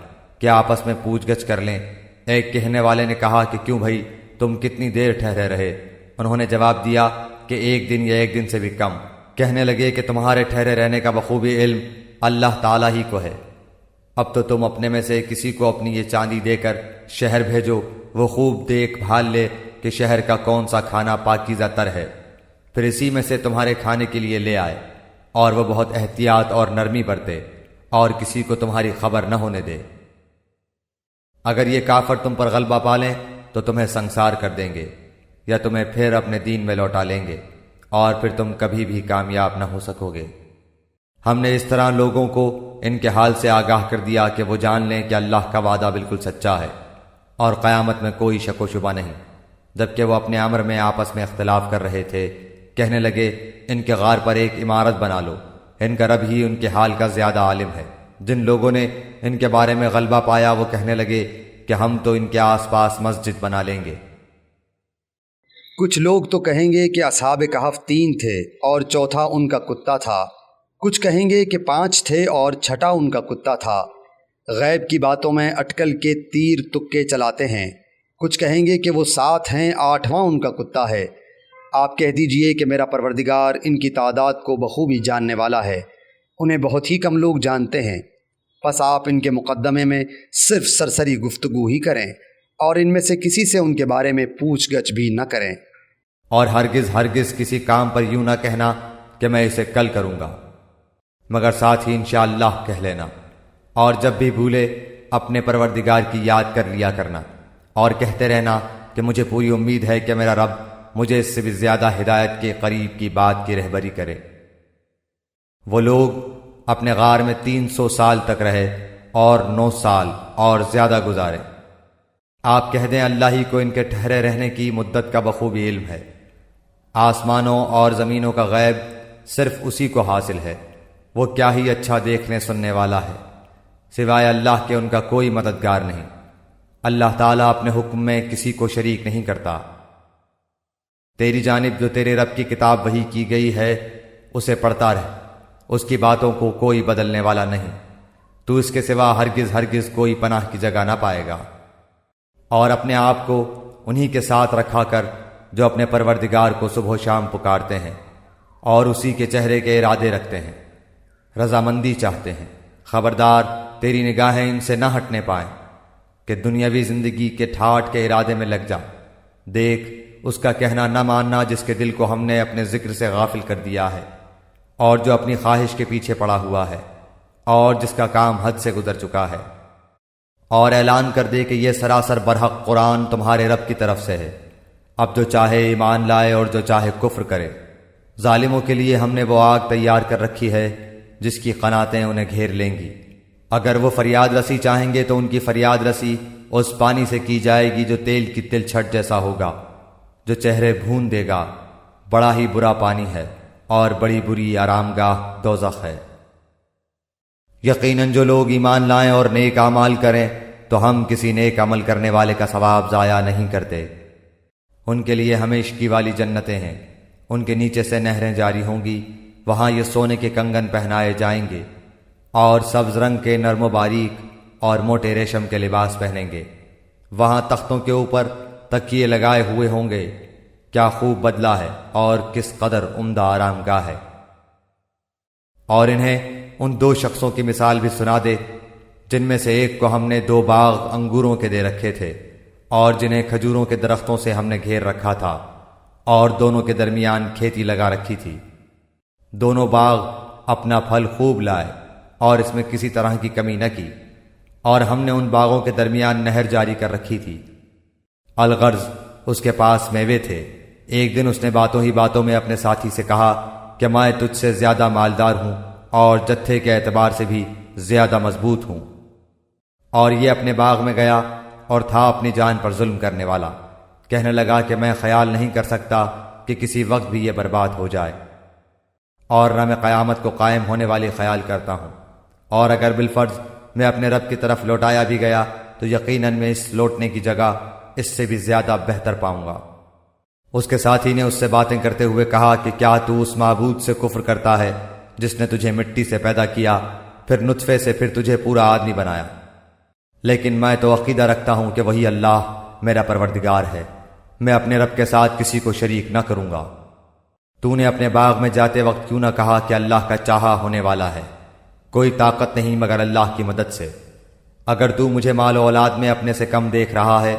کہ آپس میں پوچھ گچھ کر لیں۔ ایک کہنے والے نے کہا کہ کیوں بھائی تم کتنی دیر ٹھہرے رہے؟ انہوں نے جواب دیا کہ 1 دن یا 1 دن سے بھی کم۔ کہنے لگے کہ تمہارے ٹھہرے رہنے کا بخوبی علم اللہ تعالیٰ ہی کو ہے۔ اب تو تم اپنے میں سے کسی کو اپنی یہ چاندی دے کر شہر بھیجو، وہ خوب دیکھ بھال لے کہ شہر کا کون سا کھانا پاکیزہ تر ہے، پھر اسی میں سے تمہارے کھانے کے لیے لے آئے، اور وہ بہت احتیاط اور نرمی برتے اور کسی کو تمہاری خبر نہ ہونے دے۔ اگر یہ کافر تم پر غلبہ پالیں تو تمہیں سنسار کر دیں گے یا تمہیں پھر اپنے دین میں لوٹا لیں گے، اور پھر تم کبھی بھی کامیاب نہ ہو سکو گے۔ ہم نے اس طرح لوگوں کو ان کے حال سے آگاہ کر دیا کہ وہ جان لیں کہ اللہ کا وعدہ بالکل سچا ہے اور قیامت میں کوئی شک و شبہ نہیں۔ جبکہ وہ اپنے امر میں آپس میں اختلاف کر رہے تھے، کہنے لگے ان کے غار پر ایک عمارت بنا لو، ان کا رب ہی ان کے حال کا زیادہ عالم ہے۔ جن لوگوں نے ان کے بارے میں غلبہ پایا وہ کہنے لگے کہ ہم تو ان کے آس پاس مسجد بنا لیں گے۔ کچھ لوگ تو کہیں گے کہ اصحاب کہف 3 تھے اور چوتھا ان کا کتا تھا، کچھ کہیں گے کہ 5 تھے اور چھٹا ان کا کتا تھا۔ غیب کی باتوں میں اٹکل کے تیر تکے چلاتے ہیں۔ کچھ کہیں گے کہ وہ 7 ہیں، 8واں ان کا کتا ہے۔ آپ کہہ دیجئے کہ میرا پروردگار ان کی تعداد کو بخوبی جاننے والا ہے، انہیں بہت ہی کم لوگ جانتے ہیں۔ پس آپ ان کے مقدمے میں صرف سرسری گفتگو ہی کریں اور ان میں سے کسی سے ان کے بارے میں پوچھ گچھ بھی نہ کریں، اور ہرگز کسی کام پر یوں نہ کہنا کہ میں اسے کل کروں گا، مگر ساتھ ہی انشاءاللہ کہہ لینا، اور جب بھی بھولے اپنے پروردگار کی یاد کر لیا کرنا، اور کہتے رہنا کہ مجھے پوری امید ہے کہ میرا رب مجھے اس سے بھی زیادہ ہدایت کے قریب کی بات کی رہبری کرے۔ وہ لوگ اپنے غار میں 300 سال تک رہے اور 9 سال اور زیادہ گزارے۔ آپ کہہ دیں اللہ ہی کو ان کے ٹھہرے رہنے کی مدت کا بخوبی علم ہے۔ آسمانوں اور زمینوں کا غیب صرف اسی کو حاصل ہے، وہ کیا ہی اچھا دیکھنے سننے والا ہے، سوائے اللہ کے ان کا کوئی مددگار نہیں۔ اللہ تعالیٰ اپنے حکم میں کسی کو شریک نہیں کرتا۔ تیری جانب جو تیرے رب کی کتاب وحی کی گئی ہے اسے پڑھتا رہ، اس کی باتوں کو کوئی بدلنے والا نہیں، تو اس کے سوا ہرگز کوئی پناہ کی جگہ نہ پائے گا۔ اور اپنے آپ کو انہی کے ساتھ رکھا کر جو اپنے پروردگار کو صبح و شام پکارتے ہیں اور اسی کے چہرے کے ارادے رکھتے ہیں، رضامندی چاہتے ہیں۔ خبردار تیری نگاہیں ان سے نہ ہٹنے پائیں کہ دنیاوی زندگی کے ٹھاٹھ کے ارادے میں لگ جا۔ دیکھ اس کا کہنا نہ ماننا جس کے دل کو ہم نے اپنے ذکر سے غافل کر دیا ہے، اور جو اپنی خواہش کے پیچھے پڑا ہوا ہے، اور جس کا کام حد سے گزر چکا ہے۔ اور اعلان کر دے کہ یہ سراسر برحق قرآن تمہارے رب کی طرف سے ہے، اب جو چاہے ایمان لائے اور جو چاہے کفر کرے۔ ظالموں کے لیے ہم نے وہ آگ تیار کر رکھی ہے جس کی قناتیں انہیں گھیر لیں گی۔ اگر وہ فریاد رسی چاہیں گے تو ان کی فریاد رسی اس پانی سے کی جائے گی جو تیل کی تل چھٹ جیسا ہوگا، جو چہرے بھون دے گا۔ بڑا ہی برا پانی ہے اور بڑی بری آرام گاہ دوزخ ہے۔ یقیناً جو لوگ ایمان لائیں اور نیک اعمال کریں تو ہم کسی نیک عمل کرنے والے کا ثواب ضائع نہیں کرتے۔ ان کے لیے ہمیشگی والی جنتیں ہیں، ان کے نیچے سے نہریں جاری ہوں گی، وہاں یہ سونے کے کنگن پہنائے جائیں گے اور سبز رنگ کے نرم و باریک اور موٹے ریشم کے لباس پہنیں گے۔ وہاں تختوں کے اوپر تکیے لگائے ہوئے ہوں گے، کیا خوب بدلہ ہے اور کس قدر عمدہ آرام گاہ ہے۔ اور انہیں ان 2 شخصوں کی مثال بھی سنا دے جن میں سے ایک کو ہم نے 2 باغ انگوروں کے دے رکھے تھے اور جنہیں کھجوروں کے درختوں سے ہم نے گھیر رکھا تھا، اور دونوں کے درمیان کھیتی لگا رکھی تھی۔ دونوں باغ اپنا پھل خوب لائے اور اس میں کسی طرح کی کمی نہ کی، اور ہم نے ان باغوں کے درمیان نہر جاری کر رکھی تھی۔ الغرض اس کے پاس میوے تھے۔ ایک دن اس نے باتوں ہی باتوں میں اپنے ساتھی سے کہا کہ میں تجھ سے زیادہ مالدار ہوں اور جتھے کے اعتبار سے بھی زیادہ مضبوط ہوں۔ اور یہ اپنے باغ میں گیا اور تھا اپنی جان پر ظلم کرنے والا۔ کہنے لگا کہ میں خیال نہیں کر سکتا کہ کسی وقت بھی یہ برباد ہو جائے، اور نہ میں قیامت کو قائم ہونے والی خیال کرتا ہوں، اور اگر بالفرض میں اپنے رب کی طرف لوٹایا بھی گیا تو یقیناً میں اس لوٹنے کی جگہ اس سے بھی زیادہ بہتر پاؤں گا۔ اس کے ساتھی نے اس سے باتیں کرتے ہوئے کہا کہ کیا تو اس معبود سے کفر کرتا ہے جس نے تجھے مٹی سے پیدا کیا، پھر نطفے سے، پھر تجھے پورا آدمی بنایا؟ لیکن میں تو عقیدہ رکھتا ہوں کہ وہی اللہ میرا پروردگار ہے، میں اپنے رب کے ساتھ کسی کو شریک نہ کروں گا۔ تو نے اپنے باغ میں جاتے وقت کیوں نہ کہا کہ اللہ کا چاہا ہونے والا ہے، کوئی طاقت نہیں مگر اللہ کی مدد سے۔ اگر تو مجھے مال و اولاد میں اپنے سے کم دیکھ رہا ہے،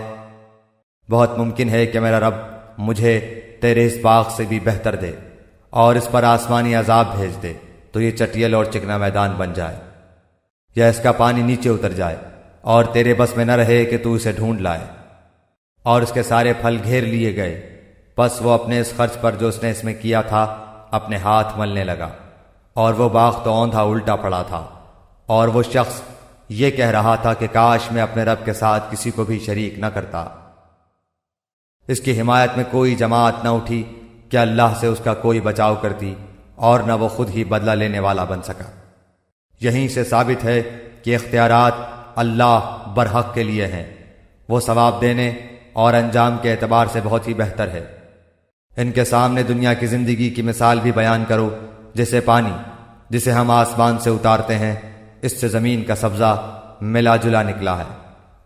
بہت ممکن ہے کہ میرا رب مجھے تیرے اس باغ سے بھی بہتر دے اور اس پر آسمانی عذاب بھیج دے تو یہ چٹیل اور چکنا میدان بن جائے، یا اس کا پانی نیچے اتر جائے اور تیرے بس میں نہ رہے کہ تو اسے ڈھونڈ لائے۔ اور اس کے سارے پھل گھیر لیے گئے، پس وہ اپنے اس خرچ پر جو اس نے اس میں کیا تھا اپنے ہاتھ ملنے لگا، اور وہ باغ تو اوندھا الٹا پڑا تھا، اور وہ شخص یہ کہہ رہا تھا کہ کاش میں اپنے رب کے ساتھ کسی کو بھی شریک نہ کرتا۔ اس کی حمایت میں کوئی جماعت نہ اٹھی کہ اللہ سے اس کا کوئی بچاؤ کرتی، اور نہ وہ خود ہی بدلہ لینے والا بن سکا۔ یہیں سے ثابت ہے کہ اختیارات اللہ برحق کے لیے ہیں، وہ ثواب دینے اور انجام کے اعتبار سے بہت ہی بہتر ہے۔ ان کے سامنے دنیا کی زندگی کی مثال بھی بیان کرو، جیسے پانی جسے ہم آسمان سے اتارتے ہیں، اس سے زمین کا سبزہ ملا جلا نکلا ہے،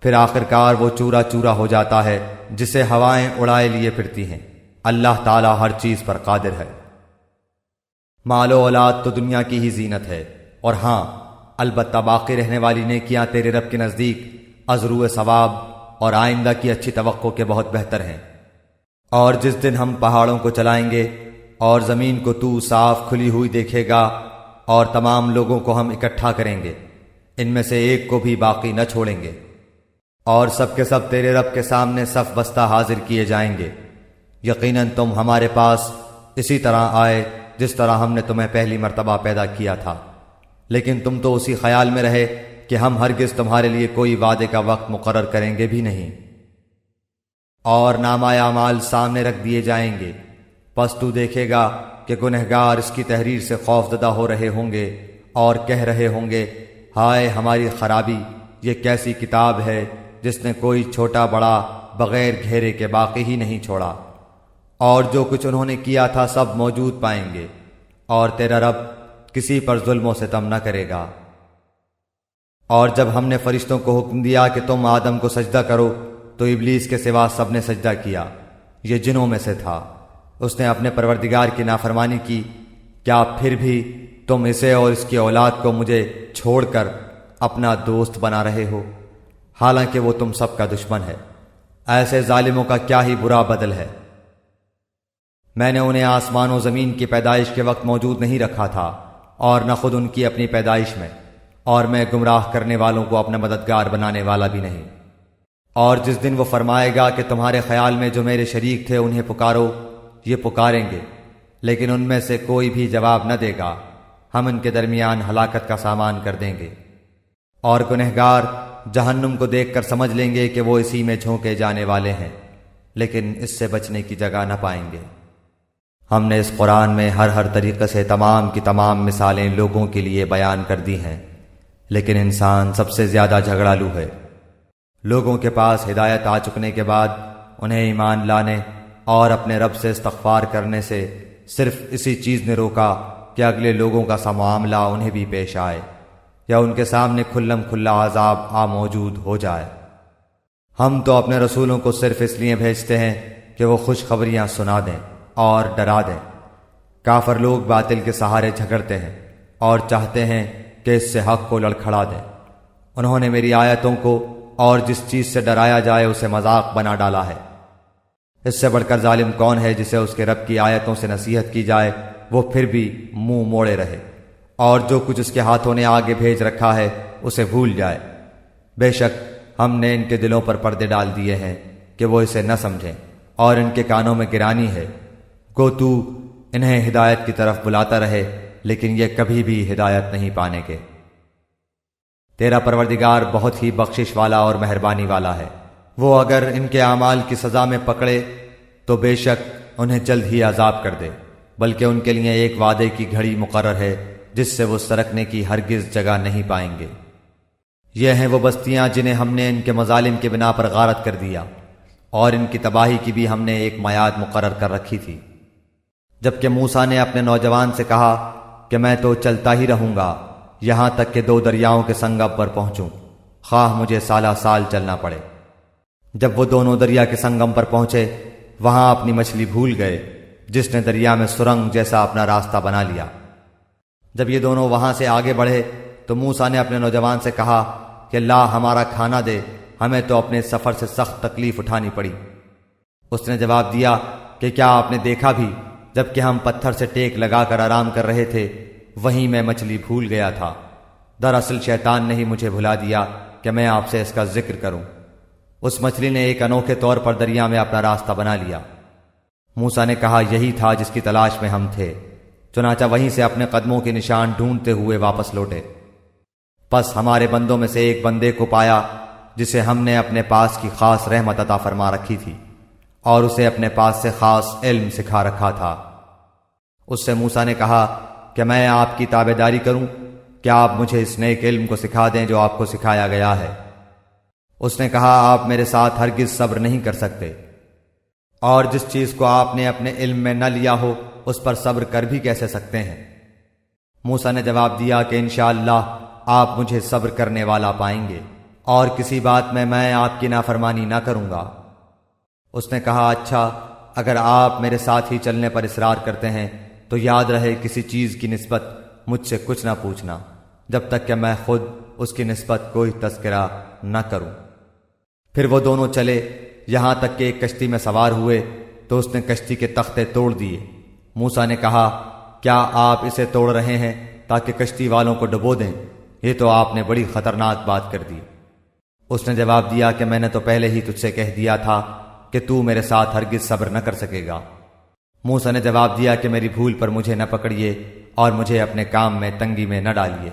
پھر آخرکار وہ چورا چورا ہو جاتا ہے جسے ہوائیں اڑائے لیے پھرتی ہیں۔ اللہ تعالیٰ ہر چیز پر قادر ہے۔ مال و اولاد تو دنیا کی ہی زینت ہے، اور ہاں البتہ باقی رہنے والی نیکیاں تیرے رب کے نزدیک ازرو ثواب اور آئندہ کی اچھی توقع کے بہت بہتر ہیں۔ اور جس دن ہم پہاڑوں کو چلائیں گے اور زمین کو تو صاف کھلی ہوئی دیکھے گا، اور تمام لوگوں کو ہم اکٹھا کریں گے، ان میں سے ایک کو بھی باقی نہ چھوڑیں گے، اور سب کے سب تیرے رب کے سامنے صف بستہ حاضر کیے جائیں گے۔ یقیناً تم ہمارے پاس اسی طرح آئے جس طرح ہم نے تمہیں پہلی مرتبہ پیدا کیا تھا، لیکن تم تو اسی خیال میں رہے کہ ہم ہرگز تمہارے لیے کوئی وعدے کا وقت مقرر کریں گے بھی نہیں۔ اور نامہ اعمال سامنے رکھ دیے جائیں گے، پس تو دیکھے گا کہ گنہگار اس کی تحریر سے خوف زدہ ہو رہے ہوں گے اور کہہ رہے ہوں گے، ہائے ہماری خرابی، یہ کیسی کتاب ہے جس نے کوئی چھوٹا بڑا بغیر گھیرے کے باقی ہی نہیں چھوڑا، اور جو کچھ انہوں نے کیا تھا سب موجود پائیں گے، اور تیرا رب کسی پر ظلم و ستم نہ کرے گا۔ اور جب ہم نے فرشتوں کو حکم دیا کہ تم آدم کو سجدہ کرو تو ابلیس کے سوا سب نے سجدہ کیا، یہ جنوں میں سے تھا۔ اس نے اپنے پروردگار کی نافرمانی کی، کیا پھر بھی تم اسے اور اس کی اولاد کو مجھے چھوڑ کر اپنا دوست بنا رہے ہو، حالانکہ وہ تم سب کا دشمن ہے۔ ایسے ظالموں کا کیا ہی برا بدل ہے۔ میں نے انہیں آسمان و زمین کی پیدائش کے وقت موجود نہیں رکھا تھا، اور نہ خود ان کی اپنی پیدائش میں، اور میں گمراہ کرنے والوں کو اپنا مددگار بنانے والا بھی نہیں۔ اور جس دن وہ فرمائے گا کہ تمہارے خیال میں جو میرے شریک تھے انہیں پکارو، یہ پکاریں گے، لیکن ان میں سے کوئی بھی جواب نہ دے گا، ہم ان کے درمیان ہلاکت کا سامان کر دیں گے۔ اور گنہگار جہنم کو دیکھ کر سمجھ لیں گے کہ وہ اسی میں جھونکے جانے والے ہیں، لیکن اس سے بچنے کی جگہ نہ پائیں گے۔ ہم نے اس قرآن میں ہر طریقے سے تمام کی تمام مثالیں لوگوں کے لیے بیان کر دی ہیں، لیکن انسان سب سے زیادہ جھگڑالو ہے۔ لوگوں کے پاس ہدایت آ چکنے کے بعد انہیں ایمان لانے اور اپنے رب سے استغفار کرنے سے صرف اسی چیز نے روکا کہ اگلے لوگوں کا سا معاملہ انہیں بھی پیش آئے، یا ان کے سامنے کھلم کھلا عذاب موجود ہو جائے۔ ہم تو اپنے رسولوں کو صرف اس لیے بھیجتے ہیں کہ وہ خوشخبریاں سنا دیں اور ڈرا دیں۔ کافر لوگ باطل کے سہارے جھگڑتے ہیں اور چاہتے ہیں کہ اس سے حق کو لڑکھڑا دیں۔ انہوں نے میری آیتوں کو اور جس چیز سے ڈرایا جائے اسے مذاق بنا ڈالا ہے۔ اس سے بڑھ کر ظالم کون ہے جسے اس کے رب کی آیتوں سے نصیحت کی جائے وہ پھر بھی منہ موڑے رہے، اور جو کچھ اس کے ہاتھوں نے آگے بھیج رکھا ہے اسے بھول جائے۔ بے شک ہم نے ان کے دلوں پر پردے ڈال دیے ہیں کہ وہ اسے نہ سمجھیں، اور ان کے کانوں میں گرانی ہے۔ گو تو انہیں ہدایت کی طرف بلاتا رہے، لیکن یہ کبھی بھی ہدایت نہیں پانے کے۔ تیرا پروردگار بہت ہی بخشش والا اور مہربانی والا ہے۔ وہ اگر ان کے اعمال کی سزا میں پکڑے تو بے شک انہیں جلد ہی عذاب کر دے، بلکہ ان کے لیے ایک وعدے کی گھڑی مقرر ہے جس سے وہ سرکنے کی ہرگز جگہ نہیں پائیں گے۔ یہ ہیں وہ بستیاں جنہیں ہم نے ان کے مظالم کے بنا پر غارت کر دیا، اور ان کی تباہی کی بھی ہم نے ایک میعاد مقرر کر رکھی تھی۔ جبکہ موسیٰ نے اپنے نوجوان سے کہا کہ میں تو چلتا ہی رہوں گا یہاں تک کہ 2 دریاؤں کے سنگم پر پہنچوں، خواہ مجھے سالہ سال چلنا پڑے۔ جب وہ دونوں دریا کے سنگم پر پہنچے، وہاں اپنی مچھلی بھول گئے، جس نے دریا میں سرنگ جیسا اپنا راستہ بنا لیا۔ جب یہ دونوں وہاں سے آگے بڑھے تو موسیٰ نے اپنے نوجوان سے کہا کہ اللہ ہمارا کھانا دے، ہمیں تو اپنے سفر سے سخت تکلیف اٹھانی پڑی۔ اس نے جواب دیا کہ کیا آپ نے دیکھا بھی، جب کہ ہم پتھر سے ٹیک لگا کر آرام کر رہے تھے، وہیں میں مچھلی بھول گیا تھا۔ دراصل شیطان نے ہی مجھے بھلا دیا کہ میں آپ سے اس کا ذکر کروں۔ اس مچھلی نے ایک انوکھے طور پر دریا میں اپنا راستہ بنا لیا۔ موسیٰ نے کہا یہی تھا جس کی تلاش میں ہم تھے، چنانچہ وہیں سے اپنے قدموں کے نشان ڈھونڈتے ہوئے واپس لوٹے۔ پس ہمارے بندوں میں سے ایک بندے کو پایا جسے ہم نے اپنے پاس کی خاص رحمت عطا فرما رکھی تھی، اور اسے اپنے پاس سے خاص علم سکھا رکھا تھا۔ اس سے موسیٰ نے کہا کہ میں آپ کی تابعداری کروں، کیا آپ مجھے اس نیک علم کو سکھا دیں جو آپ کو سکھایا گیا ہے؟ اس نے کہا آپ میرے ساتھ ہرگز صبر نہیں کر سکتے، اور جس چیز کو آپ نے اپنے علم میں نہ لیا ہو اس پر صبر کر بھی کیسے سکتے ہیں؟ موسیٰ نے جواب دیا کہ انشاءاللہ آپ مجھے صبر کرنے والا پائیں گے، اور کسی بات میں آپ کی نافرمانی نہ کروں گا۔ اس نے کہا اچھا، اگر آپ میرے ساتھ ہی چلنے پر اصرار کرتے ہیں تو یاد رہے کسی چیز کی نسبت مجھ سے کچھ نہ پوچھنا جب تک کہ میں خود اس کی نسبت کوئی تذکرہ نہ کروں۔ پھر وہ دونوں چلے یہاں تک کہ ایک کشتی میں سوار ہوئے تو اس نے کشتی کے تختے توڑ دیے۔ موسیٰ نے کہا کیا آپ اسے توڑ رہے ہیں تاکہ کشتی والوں کو ڈبو دیں؟ یہ تو آپ نے بڑی خطرناک بات کر دی۔ اس نے جواب دیا کہ میں نے تو پہلے ہی تجھ سے کہہ دیا تھا کہ تو میرے ساتھ ہرگز صبر نہ کر سکے گا۔ موسیٰ نے جواب دیا کہ میری بھول پر مجھے نہ پکڑیے اور مجھے اپنے کام میں تنگی میں نہ ڈالیے۔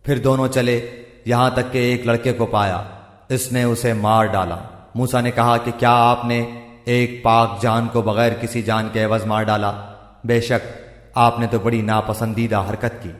پھر دونوں چلے یہاں تک کہ ایک لڑکے کو پایا، اس نے اسے مار ڈالا۔ موسیٰ نے کہا کہ کیا آپ نے ایک پاک جان کو بغیر کسی جان کے عوض مار ڈالا؟ بے شک آپ نے تو بڑی ناپسندیدہ حرکت کی۔